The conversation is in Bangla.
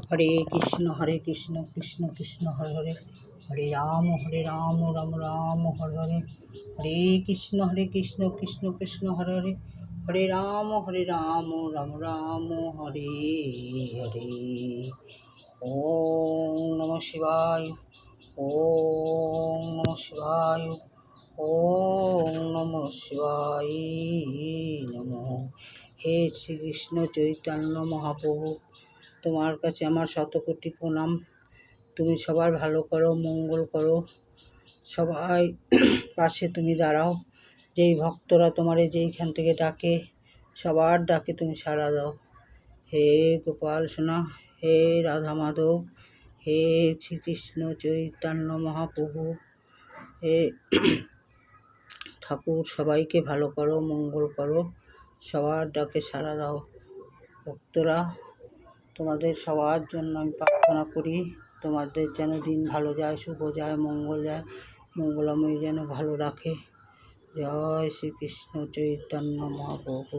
হরে কৃষ্ণ কৃষ্ণ কৃষ্ণ হরে হরে, হরে রাম রাম রাম হরে হরে, হরে কৃষ্ণ কৃষ্ণ কৃষ্ণ হরে হরে, হরে রাম রাম রাম হরে হরে। ওম নমঃ শিবায়, ওম নমঃ শিবায়, ওম নমঃ শিবায় নমঃ। হে শ্রীকৃষ্ণ চৈতন্য মহাপ্রভু, তোমার কাছে আমার শতকোটি প্রণাম। তুমি সবার ভালো করো, মঙ্গল করো, সবাই পাশে তুমি দাঁড়াও। যেই ভক্তরা তোমারে যেইখান থেকে ডাকে, সবার ডাকে তুমি সাড়া দাও। হে গোপাল সোনা, হে রাধা মাধব, হে শ্রীকৃষ্ণ চৈতন্য মহাপ্রভু, হে ঠাকুর, সবাইকে ভালো করো, মঙ্গল করো, সবার ডাকে সাড়া দাও। ভক্তরা, তোমাদের সবার জন্য আমি প্রার্থনা করি, তোমাদের যেন দিন ভালো যায়, শুভ যায়, মঙ্গল যায়, মঙ্গলময় যেন ভালো রাখে। জয় শ্রীকৃষ্ণ চৈতন্য মহাপ্রভু।